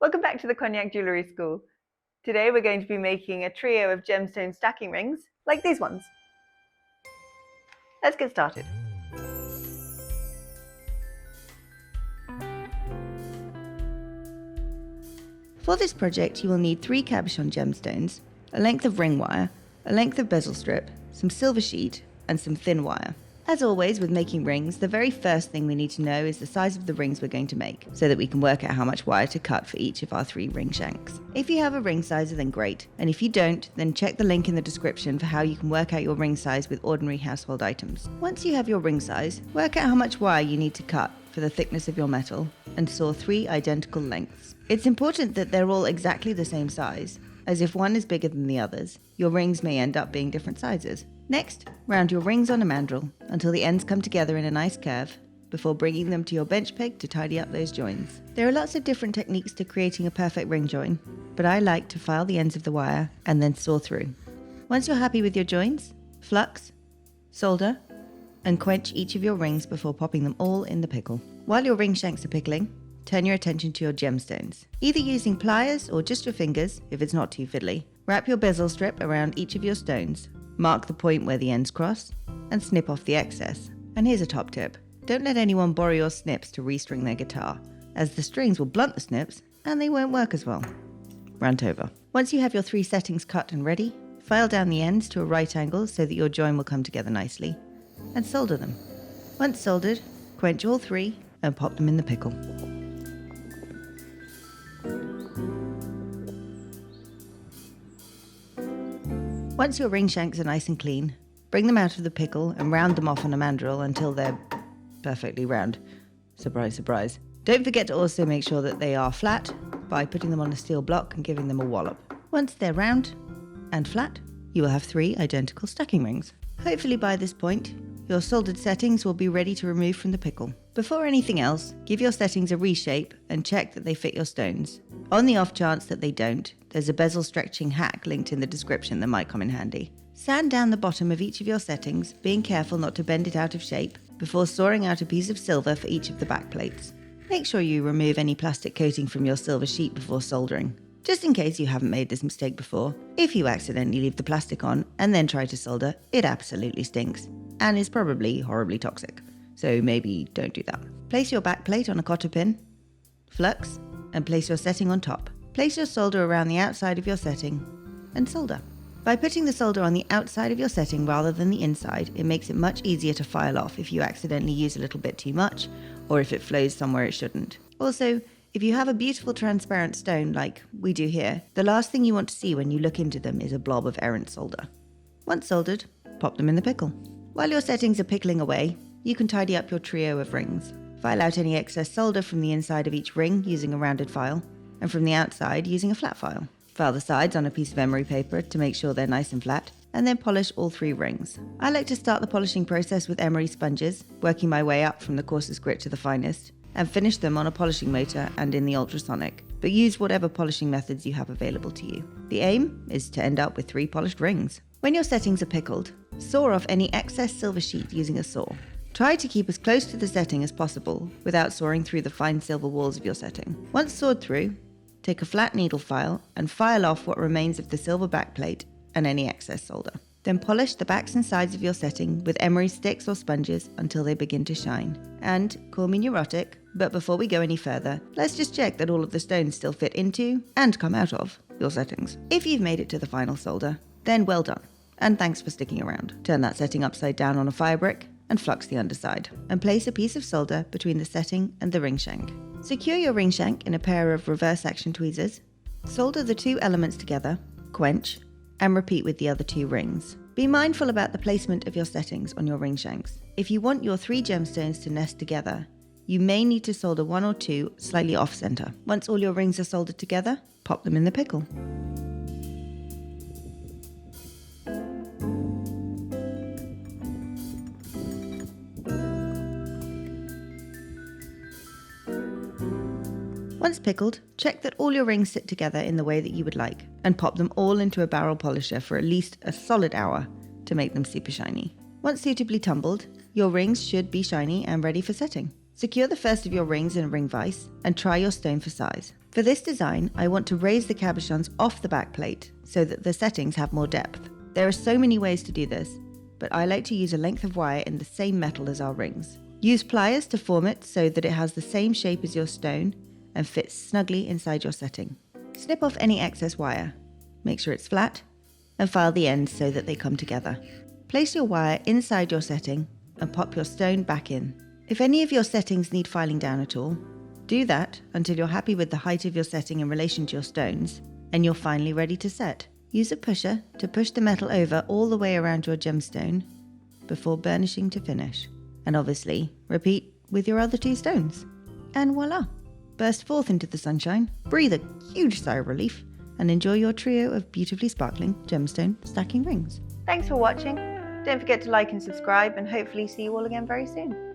Welcome back to the Cognac Jewellery School. Today we're going to be making a trio of gemstone stacking rings, like these ones. Let's get started. For this project you will need 3 cabochon gemstones, a length of ring wire, a length of bezel strip, some silver sheet and some thin wire. As always with making rings, the very first thing we need to know is the size of the rings we're going to make, so that we can work out how much wire to cut for each of our 3 ring shanks. If you have a ring sizer, then great, and if you don't, then check the link in the description for how you can work out your ring size with ordinary household items. Once you have your ring size, work out how much wire you need to cut for the thickness of your metal, and saw 3 identical lengths. It's important that they're all exactly the same size, as if one is bigger than the others, your rings may end up being different sizes. Next, round your rings on a mandrel until the ends come together in a nice curve, before bringing them to your bench peg to tidy up those joins. There are lots of different techniques to creating a perfect ring join, but I like to file the ends of the wire and then saw through. Once you're happy with your joins, flux, solder, and quench each of your rings before popping them all in the pickle. While your ring shanks are pickling, turn your attention to your gemstones. Either using pliers or just your fingers, if it's not too fiddly. Wrap your bezel strip around each of your stones, mark the point where the ends cross, and snip off the excess. And here's a top tip. Don't let anyone borrow your snips to restring their guitar, as the strings will blunt the snips and they won't work as well. Rant over. Once you have your 3 settings cut and ready, file down the ends to a right angle so that your join will come together nicely, and solder them. Once soldered, quench all 3 and pop them in the pickle. Once your ring shanks are nice and clean, bring them out of the pickle and round them off on a mandrel until they're perfectly round. Surprise, surprise. Don't forget to also make sure that they are flat by putting them on a steel block and giving them a wallop. Once they're round and flat, you will have 3 identical stacking rings. Hopefully by this point, your soldered settings will be ready to remove from the pickle. Before anything else, give your settings a reshape and check that they fit your stones. On the off chance that they don't, there's a bezel stretching hack linked in the description that might come in handy. Sand down the bottom of each of your settings, being careful not to bend it out of shape, before sawing out a piece of silver for each of the back plates. Make sure you remove any plastic coating from your silver sheet before soldering. Just in case you haven't made this mistake before, if you accidentally leave the plastic on and then try to solder, it absolutely stinks and is probably horribly toxic, so maybe don't do that. Place your back plate on a cotter pin, flux, and place your setting on top. Place your solder around the outside of your setting and solder. By putting the solder on the outside of your setting rather than the inside, it makes it much easier to file off if you accidentally use a little bit too much or if it flows somewhere it shouldn't. Also, if you have a beautiful transparent stone like we do here, the last thing you want to see when you look into them is a blob of errant solder. Once soldered, pop them in the pickle. While your settings are pickling away, you can tidy up your trio of rings. File out any excess solder from the inside of each ring using a rounded file, and from the outside using a flat file. File the sides on a piece of emery paper to make sure they're nice and flat, and then polish all 3 rings. I like to start the polishing process with emery sponges, working my way up from the coarsest grit to the finest, and finish them on a polishing motor and in the ultrasonic, but use whatever polishing methods you have available to you. The aim is to end up with 3 polished rings. When your settings are pickled, saw off any excess silver sheet using a saw. Try to keep as close to the setting as possible without sawing through the fine silver walls of your setting. Once sawed through, take a flat needle file and file off what remains of the silver backplate and any excess solder. Then polish the backs and sides of your setting with emery sticks or sponges until they begin to shine. And, call me neurotic, but before we go any further, let's just check that all of the stones still fit into, and come out of, your settings. If you've made it to the final solder, then well done, and thanks for sticking around. Turn that setting upside down on a fire brick and flux the underside, and place a piece of solder between the setting and the ring shank. Secure your ring shank in a pair of reverse action tweezers, solder the 2 elements together, quench, and repeat with the other 2 rings. Be mindful about the placement of your settings on your ring shanks. If you want your 3 gemstones to nest together, you may need to solder 1 or 2 slightly off center. Once all your rings are soldered together, pop them in the pickle. Once pickled, check that all your rings sit together in the way that you would like, and pop them all into a barrel polisher for at least a solid hour to make them super shiny. Once suitably tumbled, your rings should be shiny and ready for setting. Secure the first of your rings in a ring vise and try your stone for size. For this design, I want to raise the cabochons off the backplate so that the settings have more depth. There are so many ways to do this, but I like to use a length of wire in the same metal as our rings. Use pliers to form it so that it has the same shape as your stone and fits snugly inside your setting. Snip off any excess wire, make sure it's flat, and file the ends so that they come together. Place your wire inside your setting and pop your stone back in. If any of your settings need filing down at all, do that until you're happy with the height of your setting in relation to your stones, and you're finally ready to set. Use a pusher to push the metal over all the way around your gemstone before burnishing to finish. And obviously, repeat with your other 2 stones. And voila! Burst forth into the sunshine, breathe a huge sigh of relief, and enjoy your trio of beautifully sparkling gemstone stacking rings. Thanks for watching. Don't forget to like and subscribe, and hopefully see you all again very soon.